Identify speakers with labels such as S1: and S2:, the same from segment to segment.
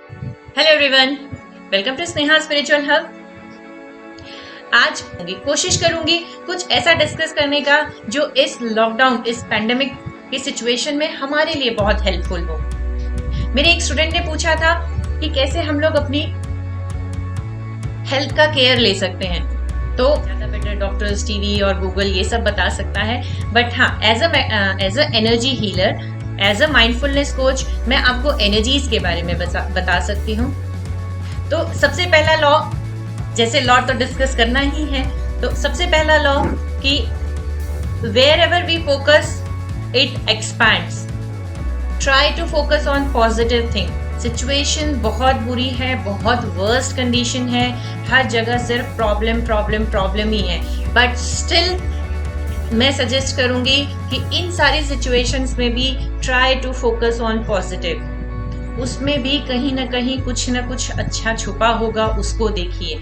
S1: Hello everyone, welcome to Sneha spiritual hub. आज कोशिश करूंगी कुछ ऐसा डिस्कस करने का जो इस लॉकडाउन, इस पैंडेमिक की सिचुएशन में हमारे लिए बहुत हेल्पफुल हो। मेरे एक स्टूडेंट ने पूछा था कि कैसे हम लोग अपनी हेल्थ का केयर ले सकते हैं। तो ज्यादा बेटर डॉक्टर्स, टीवी और गूगल ये सब बता सकता है, बट हाँ, as a energy healer, as a mindfulness coach, मैं आपको एनर्जीज के बारे में बता सकती हूँ। तो सबसे पहला लॉ, जैसे लॉ तो डिस्कस करना ही है, तो सबसे पहला लॉ कि wherever we focus it expands. Try to focus on positive thing. Situation बहुत बुरी है, बहुत वर्स्ट कंडीशन है, हर जगह सिर्फ प्रॉब्लम प्रॉब्लम प्रॉब्लम ही है, बट स्टिल मैं सजेस्ट करूंगी कि इन सारी सिचुएशंस में भी try to focus on positive. उसमें भी कहीं ना कहीं कुछ ना कुछ अच्छा छुपा होगा, उसको देखिए।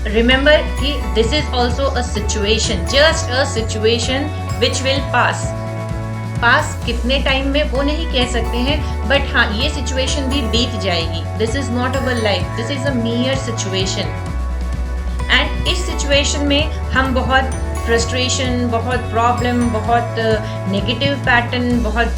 S1: रिमेंबर कि this is also a situation, just a situation which will pass. Pass कितने टाइम में वो नहीं कह सकते हैं, बट हाँ, ये सिचुएशन भी बीत जाएगी। This is not our life, this is a मियर situation. And इस सिचुएशन में हम बहुत फ्रस्ट्रेशन, बहुत प्रॉब्लम, बहुत नेगेटिव पैटर्न, बहुत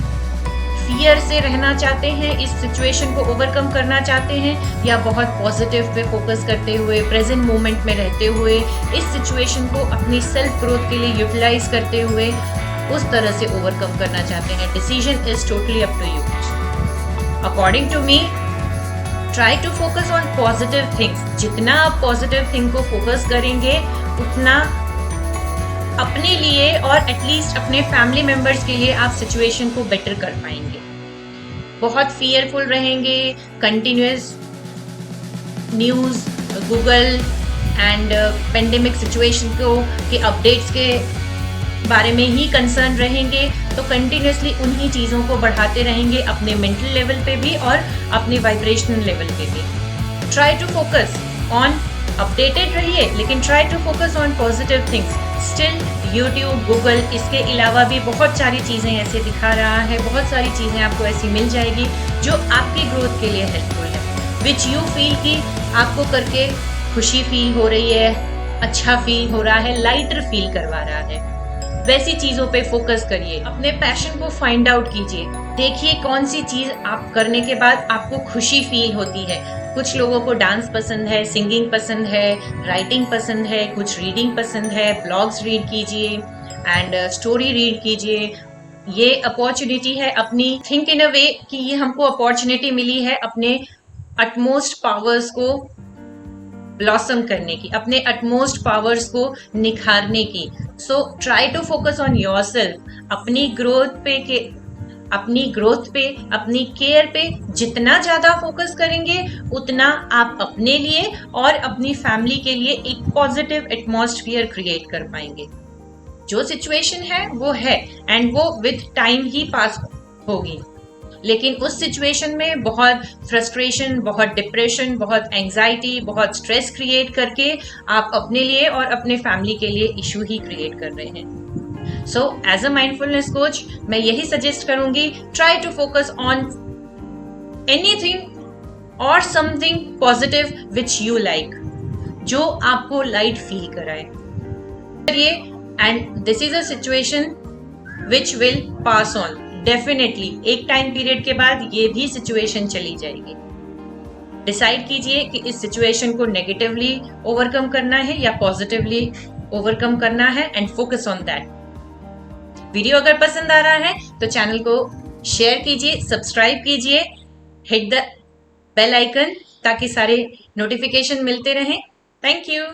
S1: फियर से रहना चाहते हैं, इस सिचुएशन को ओवरकम करना चाहते हैं, या बहुत पॉजिटिव पे फोकस करते हुए, प्रेजेंट मोमेंट में रहते हुए, इस सिचुएशन को अपनी सेल्फ ग्रोथ के लिए यूटिलाइज करते हुए उस तरह से ओवरकम करना चाहते हैं। Decision is totally up to you. According to me, try to focus on positive things. जितना आप पॉजिटिव थिंग को फोकस करेंगे, उतना अपने लिए और एटलीस्ट अपने फैमिली मेंबर्स के लिए आप सिचुएशन को बेटर कर पाएंगे। बहुत फियरफुल रहेंगे, continuous news, Google and pandemic situation को के अपडेट्स के बारे में ही कंसर्न रहेंगे, तो कंटिन्यूसली उन्हीं चीज़ों को बढ़ाते रहेंगे, अपने मेंटल लेवल पे भी और अपने वाइब्रेशनल लेवल पे भी। Try to focus on, updated रहिए, लेकिन try to focus on positive things. Still YouTube, Google, इसके अलावा भी बहुत सारी चीज़ें ऐसे दिखा रहा है, बहुत सारी चीज़ें आपको ऐसी मिल जाएगी जो आपकी ग्रोथ के लिए हेल्पफुल है, विच यू फील कि आपको करके खुशी फील हो रही है, अच्छा फील हो रहा है, लाइटर फील करवा रहा है। वैसी चीजों पे फोकस करिए, अपने पैशन को फाइंड आउट कीजिए, देखिए कौन सी चीज आप करने के बाद आपको खुशी फील होती है। कुछ लोगों को डांस पसंद है, सिंगिंग पसंद है, राइटिंग पसंद है, कुछ रीडिंग पसंद है, ब्लॉग्स रीड कीजिए एंड स्टोरी रीड कीजिए। ये अपॉर्चुनिटी है अपनी, थिंक इन अ वे कि ये हमको अपॉर्चुनिटी मिली है अपने अटमोस्ट पावर्स को ब्लॉसम करने की, अपने अटमोस्ट पावर्स को निखारने की। So try to focus on yourself. अपनी ग्रोथ पे, अपनी केयर पे जितना ज्यादा फोकस करेंगे, उतना आप अपने लिए और अपनी फैमिली के लिए एक पॉजिटिव एटमॉस्फेयर क्रिएट कर पाएंगे। जो सिचुएशन है वो है, एंड वो विद टाइम ही पास होगी, लेकिन उस सिचुएशन में बहुत फ्रस्ट्रेशन, बहुत डिप्रेशन, बहुत एंजाइटी, बहुत स्ट्रेस क्रिएट करके आप अपने लिए और अपने फैमिली के लिए इशू ही क्रिएट कर रहे हैं। So as a mindfulness coach मैं यही सजेस्ट करूंगी, try to focus on anything or something positive which you like, जो आपको लाइट फील कराए। And this is a situation which will pass on. Definitely एक टाइम पीरियड के बाद ये भी सिचुएशन चली जाएगी। डिसाइड कीजिए कि इस सिचुएशन को नेगेटिवली ओवरकम करना है या पॉजिटिवली ओवरकम करना है, and focus on that. Video अगर पसंद आ रहा है तो चैनल को शेयर कीजिए, सब्सक्राइब कीजिए, हिट द बेल आइकन ताकि सारे नोटिफिकेशन मिलते रहें। Thank you.